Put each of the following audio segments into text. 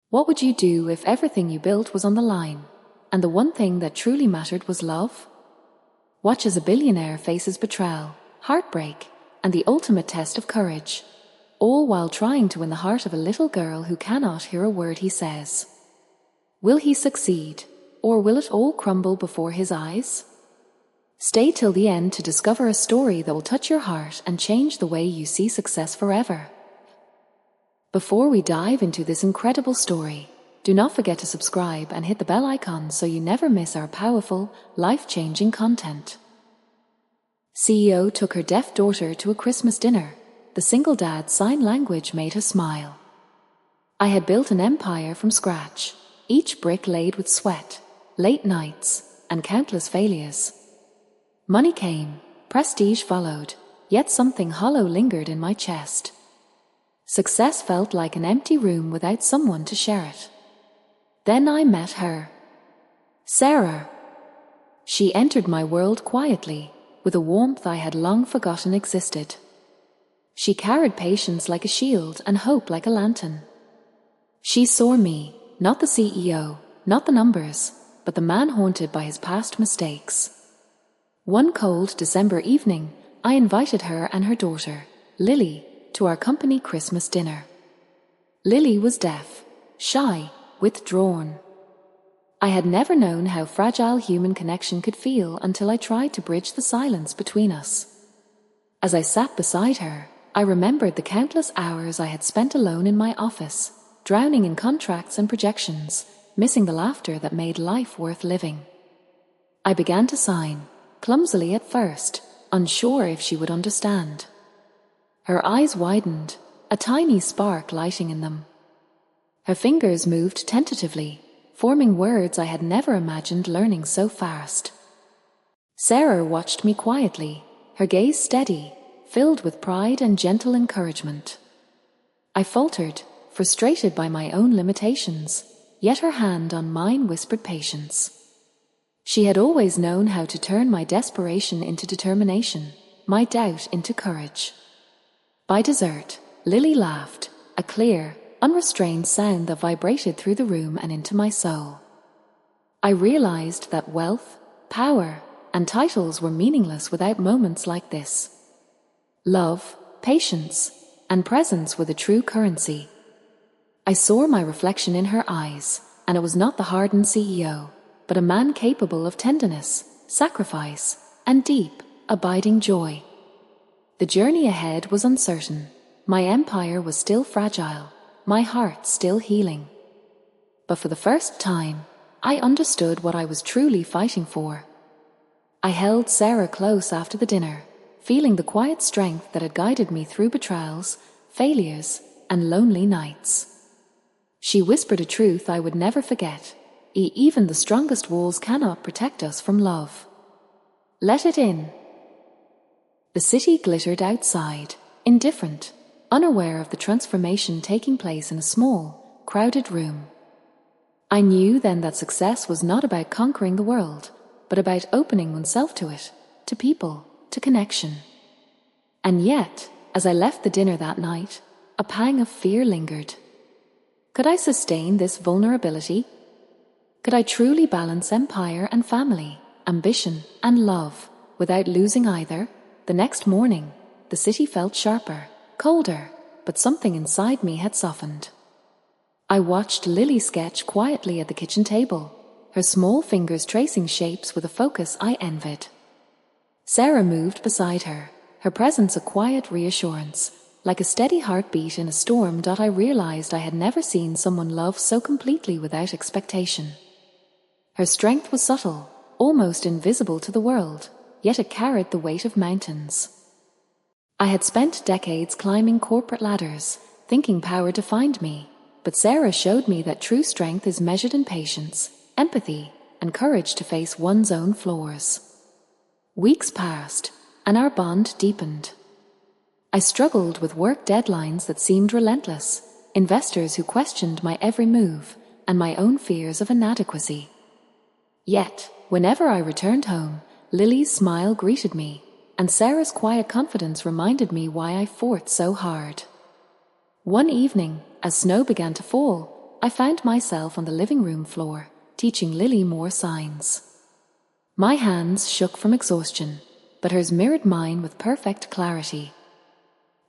What would you do if everything you built was on the line, and the one thing that truly mattered was love? Watch as a billionaire faces betrayal, heartbreak, and the ultimate test of courage, all while trying to win the heart of a little girl who cannot hear a word he says. Will he succeed, or will it all crumble before his eyes? Stay till the end to discover a story that will touch your heart and change the way you see success forever. Before we dive into this incredible story, do not forget to subscribe and hit the bell icon so you never miss our powerful, life-changing content. CEO took her deaf daughter to a Christmas dinner. The single dad's sign language made her smile. I had built an empire from scratch, each brick laid with sweat, late nights, and countless failures. Money came, prestige followed, yet something hollow lingered in my chest. Success felt like an empty room without someone to share it. Then I met her. Sarah. She entered my world quietly, with a warmth I had long forgotten existed. She carried patience like a shield and hope like a lantern. She saw me, not the CEO, not the numbers, but the man haunted by his past mistakes. One cold December evening, I invited her and her daughter, Lily, to our company Christmas dinner. Lily was deaf, shy, withdrawn. I had never known how fragile human connection could feel until I tried to bridge the silence between us. As I sat beside her, I remembered the countless hours I had spent alone in my office, drowning in contracts and projections, missing the laughter that made life worth living. I began to sign, clumsily at first, unsure if she would understand. Her eyes widened, a tiny spark lighting in them. Her fingers moved tentatively, forming words I had never imagined learning so fast. Sarah watched me quietly, her gaze steady, filled with pride and gentle encouragement. I faltered, frustrated by my own limitations, yet her hand on mine whispered patience. She had always known how to turn my desperation into determination, my doubt into courage. By dessert, Lily laughed, a clear, unrestrained sound that vibrated through the room and into my soul. I realized that wealth, power, and titles were meaningless without moments like this. Love, patience, and presence were the true currency. I saw my reflection in her eyes, and it was not the hardened CEO, but a man capable of tenderness, sacrifice, and deep, abiding joy. The journey ahead was uncertain. My empire was still fragile, my heart still healing. But for the first time, I understood what I was truly fighting for. I held Sarah close after the dinner, feeling the quiet strength that had guided me through betrayals, failures, and lonely nights. She whispered a truth I would never forget. Even the strongest walls cannot protect us from love. Let it in. The city glittered outside, indifferent, unaware of the transformation taking place in a small, crowded room. I knew then that success was not about conquering the world, but about opening oneself to it, to people, to connection. And yet, as I left the dinner that night, a pang of fear lingered. Could I sustain this vulnerability? Could I truly balance empire and family, ambition and love, without losing either? The next morning, the city felt sharper, colder, but something inside me had softened. I watched Lily sketch quietly at the kitchen table, her small fingers tracing shapes with a focus I envied. Sarah moved beside her, her presence a quiet reassurance, like a steady heartbeat in a storm. I realized I had never seen someone love so completely without expectation. Her strength was subtle, almost invisible to the world, yet it carried the weight of mountains. I had spent decades climbing corporate ladders, thinking power defined me, but Sarah showed me that true strength is measured in patience, empathy, and courage to face one's own flaws. Weeks passed, and our bond deepened. I struggled with work deadlines that seemed relentless, investors who questioned my every move, and my own fears of inadequacy. Yet, whenever I returned home, Lily's smile greeted me, and Sarah's quiet confidence reminded me why I fought so hard. One evening, as snow began to fall, I found myself on the living room floor, teaching Lily more signs. My hands shook from exhaustion, but hers mirrored mine with perfect clarity.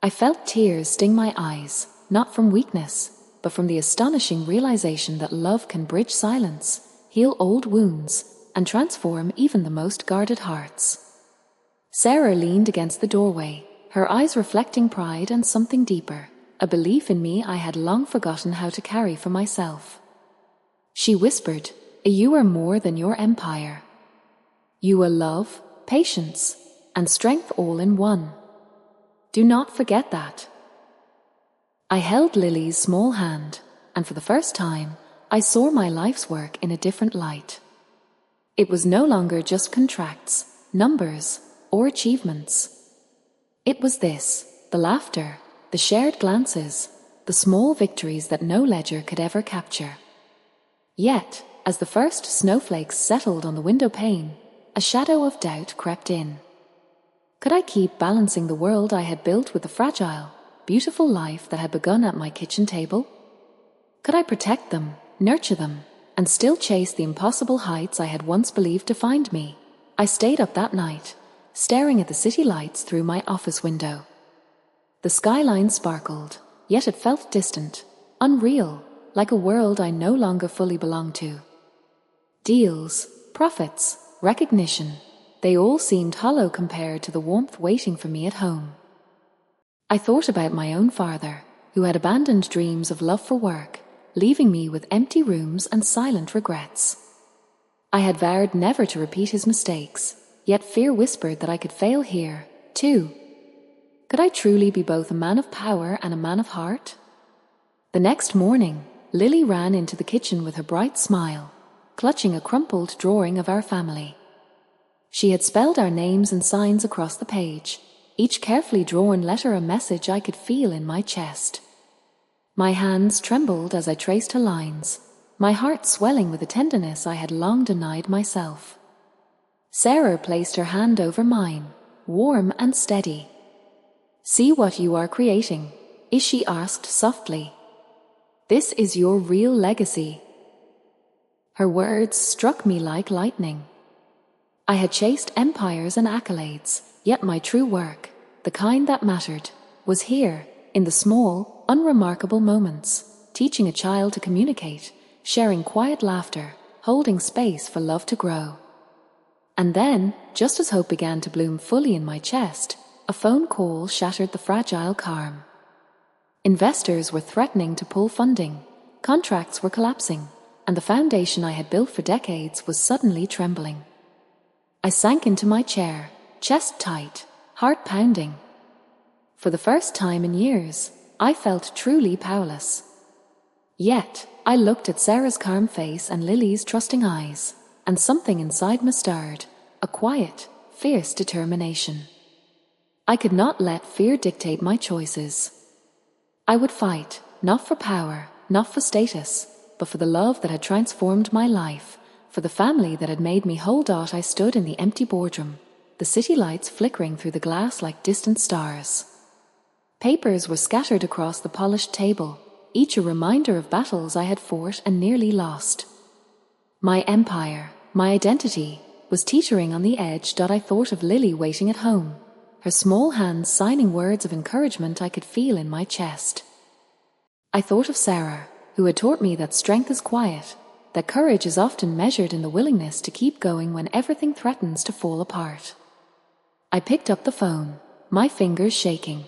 I felt tears sting my eyes, not from weakness, but from the astonishing realization that love can bridge silence, heal old wounds, and transform even the most guarded hearts. Sarah leaned against the doorway, her eyes reflecting pride and something deeper, a belief in me I had long forgotten how to carry for myself. She whispered, "You are more than your empire. You are love, patience, and strength all in one. Do not forget that." I held Lily's small hand, and for the first time, I saw my life's work in a different light. It was no longer just contracts, numbers, or achievements. It was this, the laughter, the shared glances, the small victories that no ledger could ever capture. Yet, as the first snowflakes settled on the window pane, a shadow of doubt crept in. Could I keep balancing the world I had built with the fragile, beautiful life that had begun at my kitchen table? Could I protect them, nurture them, and still chase the impossible heights I had once believed defined me? I stayed up that night, staring at the city lights through my office window. The skyline sparkled, yet it felt distant, unreal, like a world I no longer fully belonged to. Deals, profits, recognition, they all seemed hollow compared to the warmth waiting for me at home. I thought about my own father, who had abandoned dreams of love for work, leaving me with empty rooms and silent regrets. I had vowed never to repeat his mistakes, yet fear whispered that I could fail here, too. Could I truly be both a man of power and a man of heart? The next morning, Lily ran into the kitchen with her bright smile, clutching a crumpled drawing of our family. She had spelled our names and signs across the page, each carefully drawn letter a message I could feel in my chest. My hands trembled as I traced her lines, my heart swelling with a tenderness I had long denied myself. Sarah placed her hand over mine, warm and steady. "See what you are creating," she asked softly. "This is your real legacy." Her words struck me like lightning. I had chased empires and accolades, yet my true work, the kind that mattered, was here, in the small, unremarkable moments, teaching a child to communicate, sharing quiet laughter, holding space for love to grow. And then, just as hope began to bloom fully in my chest, a phone call shattered the fragile calm. Investors were threatening to pull funding, contracts were collapsing, and the foundation I had built for decades was suddenly trembling. I sank into my chair, chest tight, heart pounding. For the first time in years, I felt truly powerless. Yet, I looked at Sarah's calm face and Lily's trusting eyes, and something inside me stirred, a quiet, fierce determination. I could not let fear dictate my choices. I would fight, not for power, not for status, but for the love that had transformed my life, for the family that had made me hold out. I stood in the empty boardroom, the city lights flickering through the glass like distant stars. Papers were scattered across the polished table, each a reminder of battles I had fought and nearly lost. My empire, my identity, was teetering on the edge. I thought of Lily waiting at home, her small hands signing words of encouragement I could feel in my chest. I thought of Sarah, who had taught me that strength is quiet, that courage is often measured in the willingness to keep going when everything threatens to fall apart. I picked up the phone, my fingers shaking.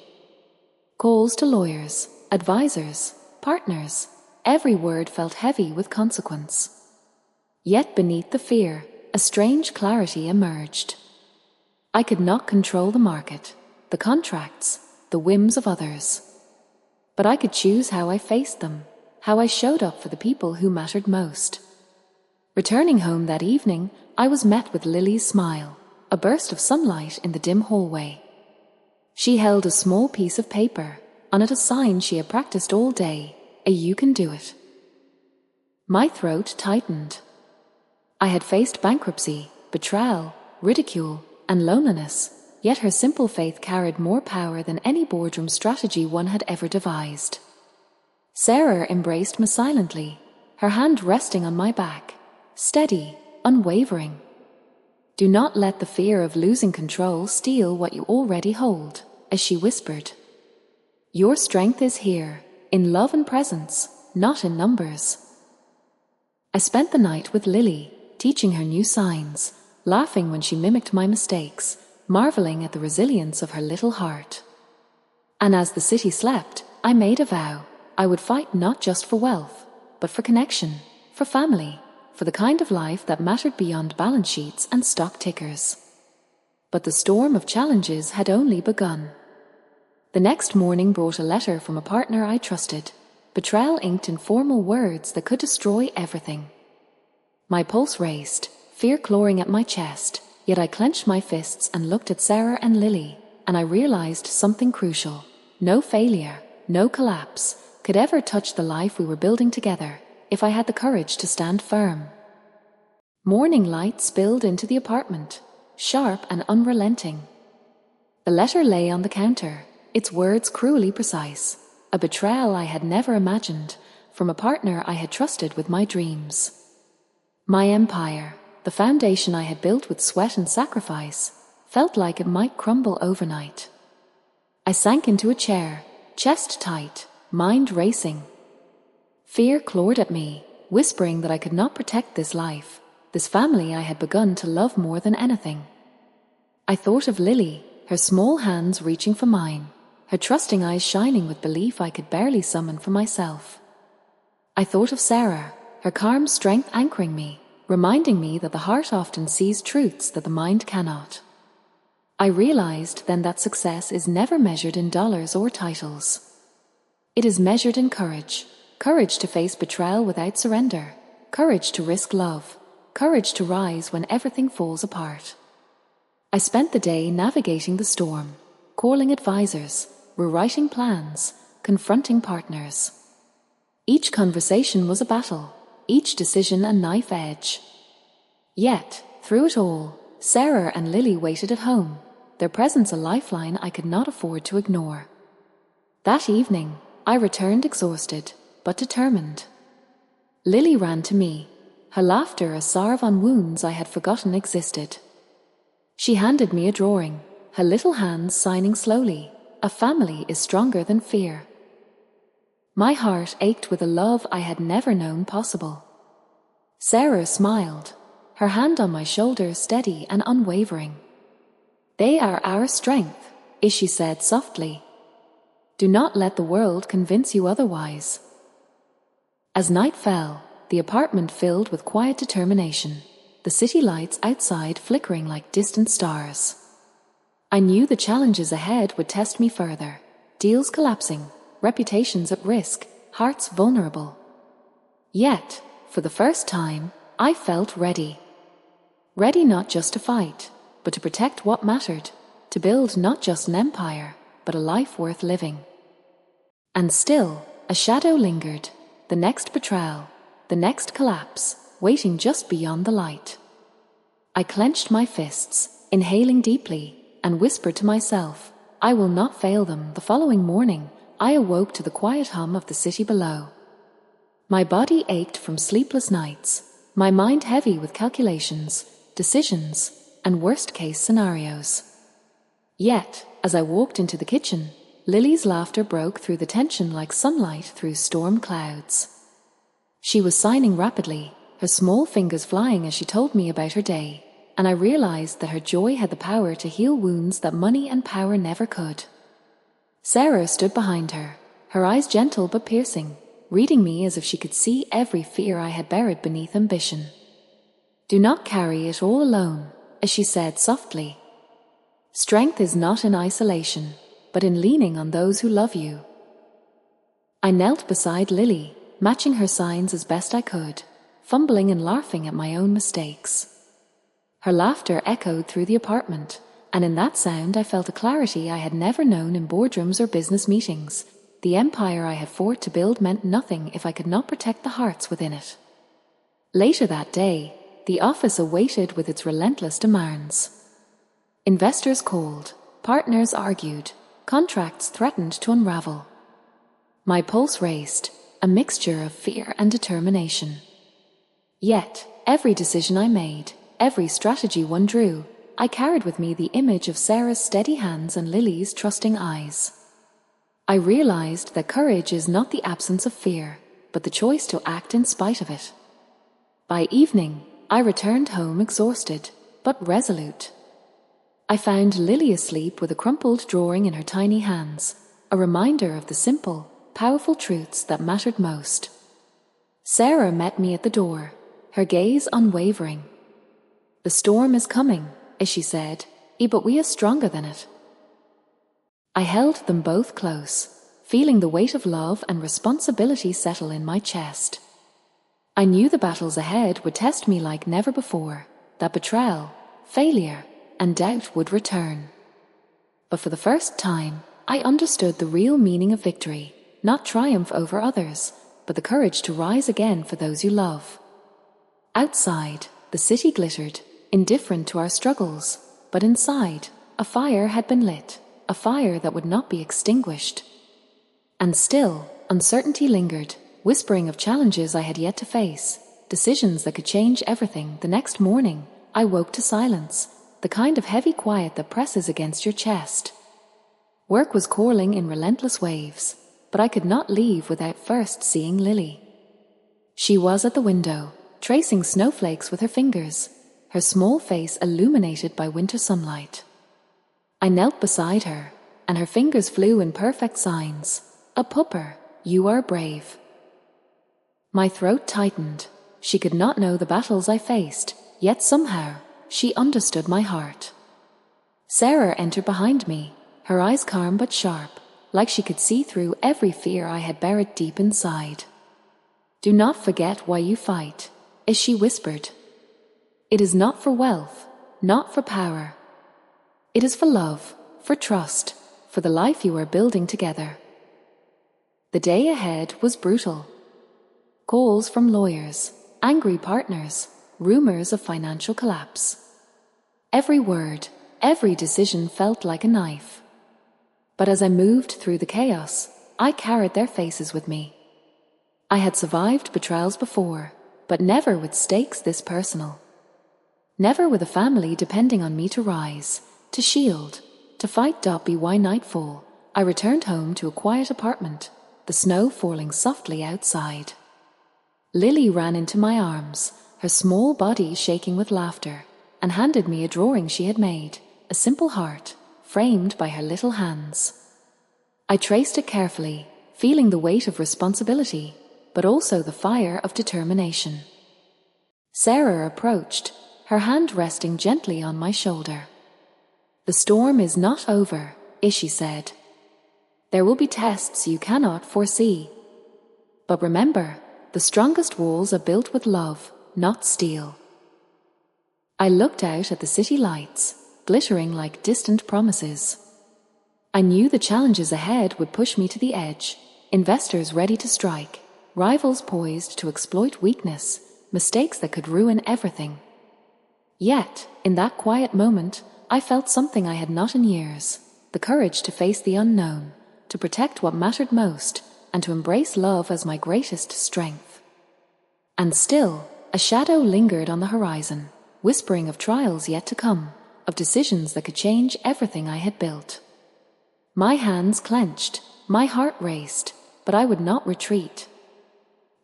Calls to lawyers, advisors, partners, every word felt heavy with consequence. Yet beneath the fear, a strange clarity emerged. I could not control the market, the contracts, the whims of others. But I could choose how I faced them, how I showed up for the people who mattered most. Returning home that evening, I was met with Lily's smile, a burst of sunlight in the dim hallway. She held a small piece of paper, on it a sign she had practiced all day, a "You can do it." My throat tightened. I had faced bankruptcy, betrayal, ridicule, and loneliness, yet her simple faith carried more power than any boardroom strategy one had ever devised. Sarah embraced me silently, her hand resting on my back, steady, unwavering. "Do not let the fear of losing control steal what you already hold," as she whispered. "Your strength is here, in love and presence, not in numbers." I spent the night with Lily, teaching her new signs, laughing when she mimicked my mistakes, marveling at the resilience of her little heart. And as the city slept, I made a vow: I would fight not just for wealth, but for connection, for family, for the kind of life that mattered beyond balance sheets and stock tickers. But the storm of challenges had only begun. The next morning brought a letter from a partner I trusted, betrayal inked in formal words that could destroy everything. My pulse raced, fear clawing at my chest, yet I clenched my fists and looked at Sarah and Lily, and I realized something crucial. No failure, no collapse, could ever touch the life we were building together if I had the courage to stand firm. Morning light spilled into the apartment, sharp and unrelenting. The letter lay on the counter, its words cruelly precise, a betrayal I had never imagined, from a partner I had trusted with my dreams. My empire, the foundation I had built with sweat and sacrifice, felt like it might crumble overnight. I sank into a chair, chest tight, mind racing. Fear clawed at me, whispering that I could not protect this life, this family I had begun to love more than anything. I thought of Lily, her small hands reaching for mine, her trusting eyes shining with belief I could barely summon for myself. I thought of Sarah, her calm strength anchoring me, reminding me that the heart often sees truths that the mind cannot. I realized then that success is never measured in dollars or titles. It is measured in courage, courage to face betrayal without surrender, courage to risk love, courage to rise when everything falls apart. I spent the day navigating the storm, calling advisors, rewriting plans, confronting partners. Each conversation was a battle, each decision a knife edge. Yet, through it all, Sarah and Lily waited at home, their presence a lifeline I could not afford to ignore. That evening, I returned exhausted, but determined. Lily ran to me, her laughter a salve on wounds I had forgotten existed. She handed me a drawing, her little hands signing slowly, "A family is stronger than fear." My heart ached with a love I had never known possible. Sarah smiled, her hand on my shoulder steady and unwavering. "They are our strength," she said softly. "Do not let the world convince you otherwise." As night fell, the apartment filled with quiet determination, the city lights outside flickering like distant stars. I knew the challenges ahead would test me further, deals collapsing, reputations at risk, hearts vulnerable. Yet, for the first time, I felt ready. Ready not just to fight, but to protect what mattered, to build not just an empire, but a life worth living. And still, a shadow lingered, the next betrayal, the next collapse, waiting just beyond the light. I clenched my fists, inhaling deeply, and whispered to myself, I will not fail them. The following morning, I awoke to the quiet hum of the city below. My body ached from sleepless nights, my mind heavy with calculations, decisions, and worst-case scenarios. Yet, as I walked into the kitchen, Lily's laughter broke through the tension like sunlight through storm clouds. She was signing rapidly, her small fingers flying as she told me about her day, and I realized that her joy had the power to heal wounds that money and power never could. Sarah stood behind her, her eyes gentle but piercing, reading me as if she could see every fear I had buried beneath ambition. Do not carry it all alone, as she said softly. Strength is not in isolation, but in leaning on those who love you. I knelt beside Lily, matching her signs as best I could, fumbling and laughing at my own mistakes. Her laughter echoed through the apartment, and in that sound I felt a clarity I had never known in boardrooms or business meetings. The empire I had fought to build meant nothing if I could not protect the hearts within it. Later that day, the office awaited with its relentless demands. Investors called, partners argued, contracts threatened to unravel. My pulse raced, a mixture of fear and determination. Yet, every decision I made, every strategy one drew, I carried with me the image of Sarah's steady hands and Lily's trusting eyes. I realized that courage is not the absence of fear, but the choice to act in spite of it. By evening, I returned home exhausted, but resolute. I found Lily asleep with a crumpled drawing in her tiny hands, a reminder of the simple, powerful truths that mattered most. Sarah met me at the door, her gaze unwavering. "The storm is coming," as she said, "but we are stronger than it." I held them both close, feeling the weight of love and responsibility settle in my chest. I knew the battles ahead would test me like never before, that betrayal, failure, and doubt would return. But for the first time, I understood the real meaning of victory, not triumph over others, but the courage to rise again for those you love. Outside, the city glittered, indifferent to our struggles, but inside, a fire had been lit, a fire that would not be extinguished. And still, uncertainty lingered, whispering of challenges I had yet to face, decisions that could change everything. The next morning, I woke to silence, the kind of heavy quiet that presses against your chest. Work was calling in relentless waves, but I could not leave without first seeing Lily. She was at the window, tracing snowflakes with her fingers, her small face illuminated by winter sunlight. I knelt beside her, and her fingers flew in perfect signs. "A pupper, you are brave." My throat tightened. She could not know the battles I faced, yet somehow, she understood my heart. Sarah entered behind me, her eyes calm but sharp, like she could see through every fear I had buried deep inside. "Do not forget why you fight," as she whispered. "It is not for wealth, not for power. It is for love, for trust, for the life you are building together." The day ahead was brutal. Calls from lawyers, angry partners, rumors of financial collapse. Every word, every decision felt like a knife. But as I moved through the chaos, I carried their faces with me. I had survived betrayals before, but never with stakes this personal. Never with a family depending on me to rise, to shield, to fight. By nightfall, I returned home to a quiet apartment, the snow falling softly outside. Lily ran into my arms, her small body shaking with laughter, and handed me a drawing she had made, a simple heart, framed by her little hands. I traced it carefully, feeling the weight of responsibility, but also the fire of determination. Sarah approached, her hand resting gently on my shoulder. "The storm is not over," she said. "There will be tests you cannot foresee. But remember, the strongest walls are built with love, not steel." I looked out at the city lights, glittering like distant promises. I knew the challenges ahead would push me to the edge, investors ready to strike, rivals poised to exploit weakness, mistakes that could ruin everything. Yet, in that quiet moment, I felt something I had not in years, the courage to face the unknown, to protect what mattered most, and to embrace love as my greatest strength. And still, a shadow lingered on the horizon, whispering of trials yet to come, of decisions that could change everything I had built. My hands clenched, my heart raced, but I would not retreat.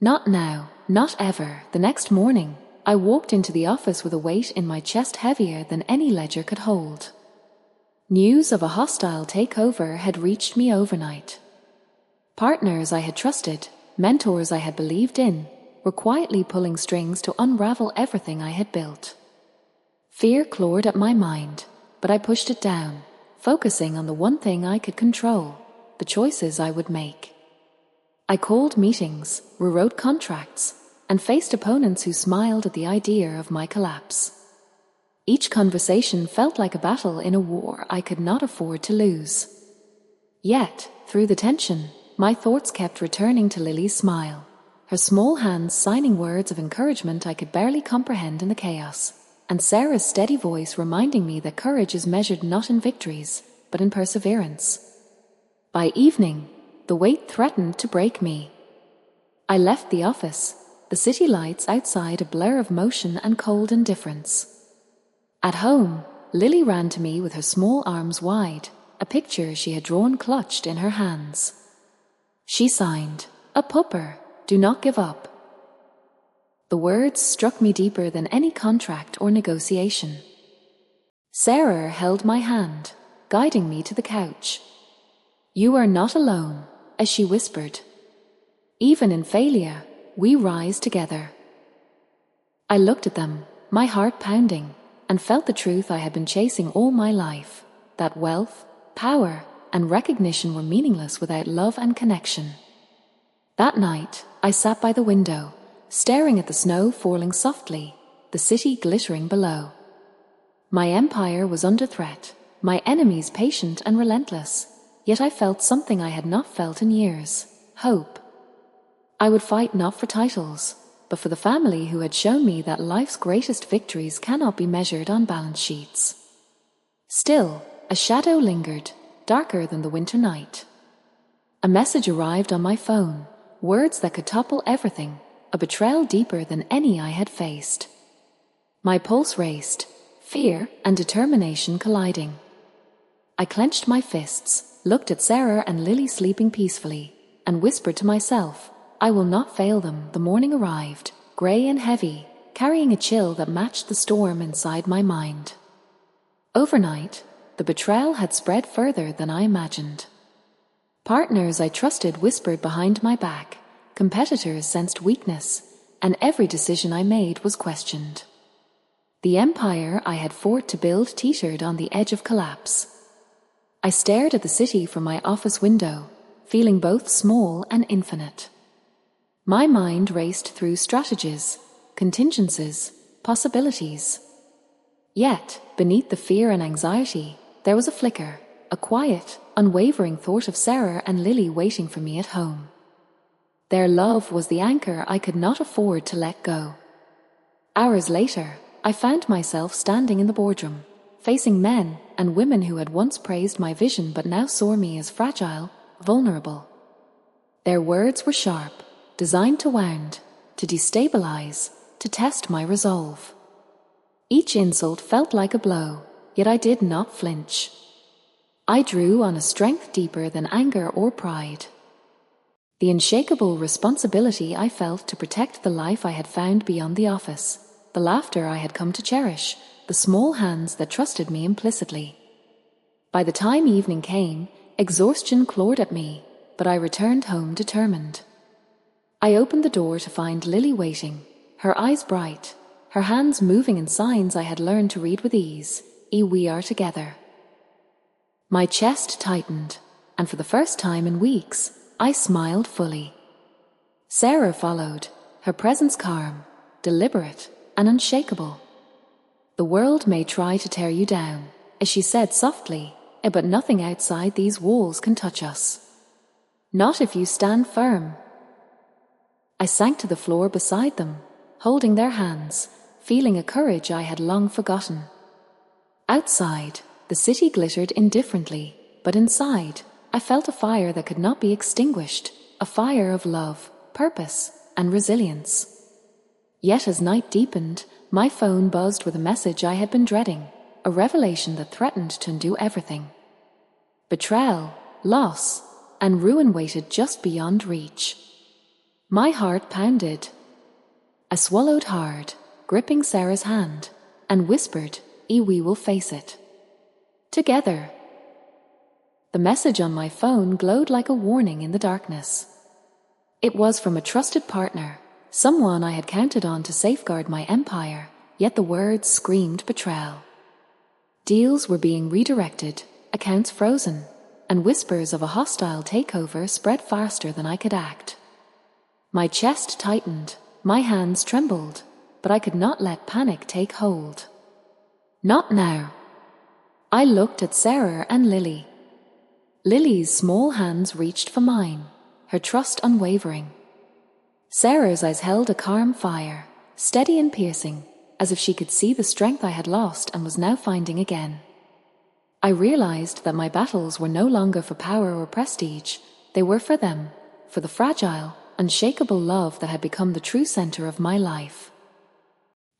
Not now, not ever. The next morning, I walked into the office with a weight in my chest heavier than any ledger could hold. News of a hostile takeover had reached me overnight. Partners I had trusted, mentors I had believed in, were quietly pulling strings to unravel everything I had built. Fear clawed at my mind, but I pushed it down, focusing on the one thing I could control, the choices I would make. I called meetings, rewrote contracts, and faced opponents who smiled at the idea of my collapse. Each conversation felt like a battle in a war I could not afford to lose. Yet, through the tension, my thoughts kept returning to Lily's smile, her small hands signing words of encouragement I could barely comprehend in the chaos, and Sarah's steady voice reminding me that courage is measured not in victories, but in perseverance. By evening, the weight threatened to break me. I left the office, the city lights outside a blur of motion and cold indifference. At home, Lily ran to me with her small arms wide, a picture she had drawn clutched in her hands. She signed, "A pupper, do not give up." The words struck me deeper than any contract or negotiation. Sarah held my hand, guiding me to the couch. "You are not alone," as she whispered. "Even in failure, we rise together." I looked at them, my heart pounding, and felt the truth I had been chasing all my life, that wealth, power, and recognition were meaningless without love and connection. That night, I sat by the window, staring at the snow falling softly, the city glittering below. My empire was under threat, my enemies patient and relentless, yet I felt something I had not felt in years: hope. I would fight not for titles, but for the family who had shown me that life's greatest victories cannot be measured on balance sheets. Still, a shadow lingered, darker than the winter night. A message arrived on my phone, words that could topple everything, a betrayal deeper than any I had faced. My pulse raced, fear and determination colliding. I clenched my fists, looked at Sarah and Lily sleeping peacefully, and whispered to myself, "I will not fail them." The morning arrived, grey and heavy, carrying a chill that matched the storm inside my mind. Overnight, the betrayal had spread further than I imagined. Partners I trusted whispered behind my back, competitors sensed weakness, and every decision I made was questioned. The empire I had fought to build teetered on the edge of collapse. I stared at the city from my office window, feeling both small and infinite. My mind raced through strategies, contingencies, possibilities. Yet, beneath the fear and anxiety, there was a flicker, a quiet, unwavering thought of Sarah and Lily waiting for me at home. Their love was the anchor I could not afford to let go. Hours later, I found myself standing in the boardroom, facing men and women who had once praised my vision but now saw me as fragile, vulnerable. Their words were sharp, designed to wound, to destabilize, to test my resolve. Each insult felt like a blow, yet I did not flinch. I drew on a strength deeper than anger or pride. The unshakable responsibility I felt to protect the life I had found beyond the office, the laughter I had come to cherish, the small hands that trusted me implicitly. By the time evening came, exhaustion clawed at me, but I returned home determined. I opened the door to find Lily waiting, her eyes bright, her hands moving in signs I had learned to read with ease. We are together. My chest tightened, and for the first time in weeks, I smiled fully. Sarah followed, her presence calm, deliberate, and unshakable. "The world may try to tear you down," as she said softly, "but nothing outside these walls can touch us. Not if you stand firm." I sank to the floor beside them, holding their hands, feeling a courage I had long forgotten. Outside, the city glittered indifferently, but inside, I felt a fire that could not be extinguished, a fire of love, purpose, and resilience. Yet as night deepened, my phone buzzed with a message I had been dreading, a revelation that threatened to undo everything. Betrayal, loss, and ruin waited just beyond reach. My heart pounded. I swallowed hard, gripping Sarah's hand, and whispered, "We will face it. Together." The message on my phone glowed like a warning in the darkness. It was from a trusted partner, someone I had counted on to safeguard my empire, yet the words screamed betrayal. Deals were being redirected, accounts frozen, and whispers of a hostile takeover spread faster than I could act. My chest tightened, my hands trembled, but I could not let panic take hold. Not now. I looked at Sarah and Lily. Lily's small hands reached for mine, her trust unwavering. Sarah's eyes held a calm fire, steady and piercing, as if she could see the strength I had lost and was now finding again. I realized that my battles were no longer for power or prestige. They were for them, for the fragile, unshakable love that had become the true center of my life.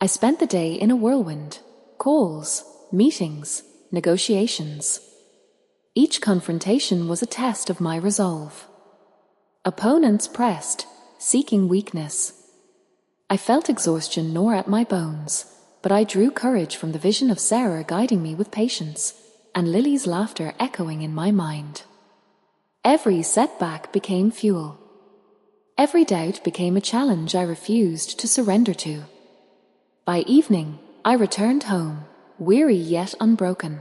I spent the day in a whirlwind: calls, meetings, negotiations. Each confrontation was a test of my resolve. Opponents pressed, seeking weakness. I felt exhaustion gnaw at my bones, but I drew courage from the vision of Sarah guiding me with patience, and Lily's laughter echoing in my mind. Every setback became fuel. Every doubt became a challenge I refused to surrender to. By evening, I returned home, weary yet unbroken.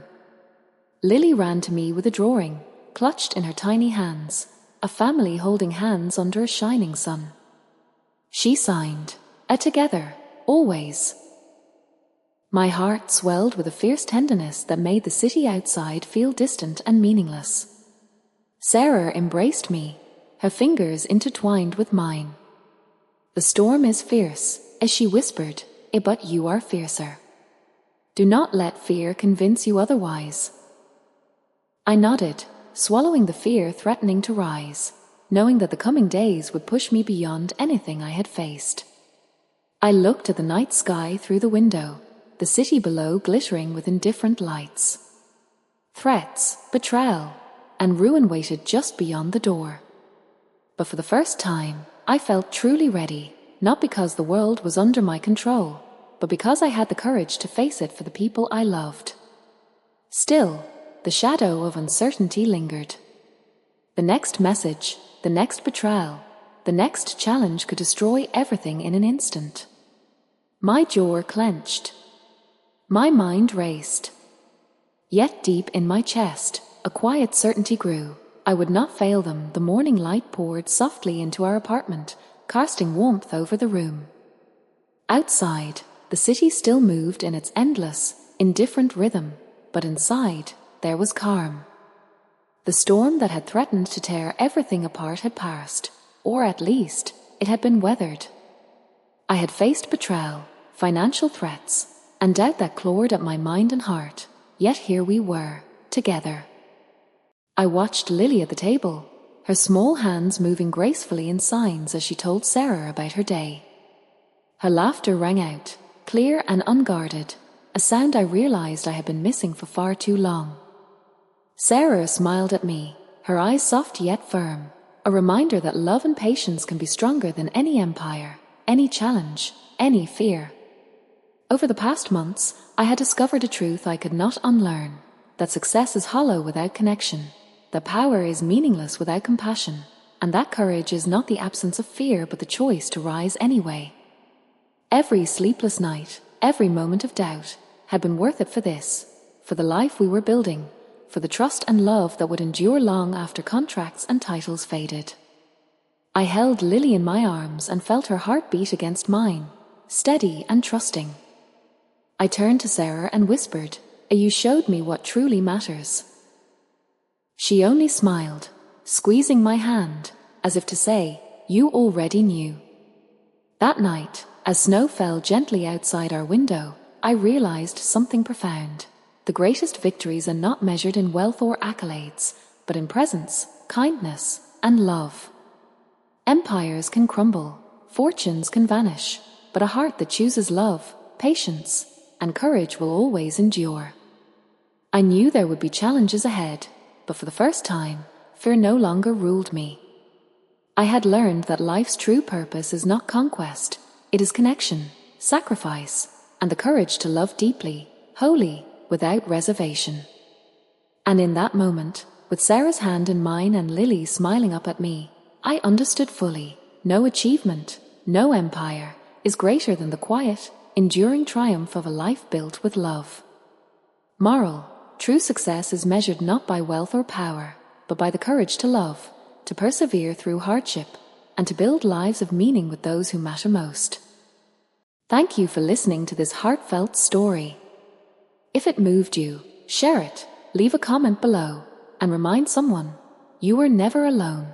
Lily ran to me with a drawing, clutched in her tiny hands, a family holding hands under a shining sun. She signed, "A together, always." My heart swelled with a fierce tenderness that made the city outside feel distant and meaningless. Sarah embraced me, her fingers intertwined with mine. "The storm is fierce," as she whispered, "but you are fiercer. Do not let fear convince you otherwise." I nodded, swallowing the fear threatening to rise, knowing that the coming days would push me beyond anything I had faced. I looked at the night sky through the window, the city below glittering with indifferent lights. Threats, betrayal, and ruin waited just beyond the door. But for the first time, I felt truly ready, not because the world was under my control, but because I had the courage to face it for the people I loved. Still, the shadow of uncertainty lingered. The next message, the next betrayal, the next challenge could destroy everything in an instant. My jaw clenched. My mind raced. Yet deep in my chest, a quiet certainty grew. I would not fail them. The morning light poured softly into our apartment, casting warmth over the room. Outside, the city still moved in its endless, indifferent rhythm, but inside, there was calm. The storm that had threatened to tear everything apart had passed, or at least, it had been weathered. I had faced betrayal, financial threats, and doubt that clawed at my mind and heart, yet here we were, together. I watched Lily at the table, her small hands moving gracefully in signs as she told Sarah about her day. Her laughter rang out, clear and unguarded, a sound I realized I had been missing for far too long. Sarah smiled at me, her eyes soft yet firm, a reminder that love and patience can be stronger than any empire, any challenge, any fear. Over the past months, I had discovered a truth I could not unlearn, that success is hollow without connection, that power is meaningless without compassion, and that courage is not the absence of fear but the choice to rise anyway. Every sleepless night, every moment of doubt, had been worth it for this, for the life we were building, for the trust and love that would endure long after contracts and titles faded. I held Lily in my arms and felt her heart beat against mine, steady and trusting. I turned to Sarah and whispered, "You showed me what truly matters." She only smiled, squeezing my hand, as if to say, "You already knew." That night, as snow fell gently outside our window, I realized something profound. The greatest victories are not measured in wealth or accolades, but in presence, kindness, and love. Empires can crumble, fortunes can vanish, but a heart that chooses love, patience, and courage will always endure. I knew there would be challenges ahead, but for the first time, fear no longer ruled me. I had learned that life's true purpose is not conquest, it is connection, sacrifice, and the courage to love deeply, wholly, without reservation. And in that moment, with Sarah's hand in mine and Lily smiling up at me, I understood fully, no achievement, no empire, is greater than the quiet, enduring triumph of a life built with love. Moral: true success is measured not by wealth or power, but by the courage to love, to persevere through hardship, and to build lives of meaning with those who matter most. Thank you for listening to this heartfelt story. If it moved you, share it, leave a comment below, and remind someone, you were never alone.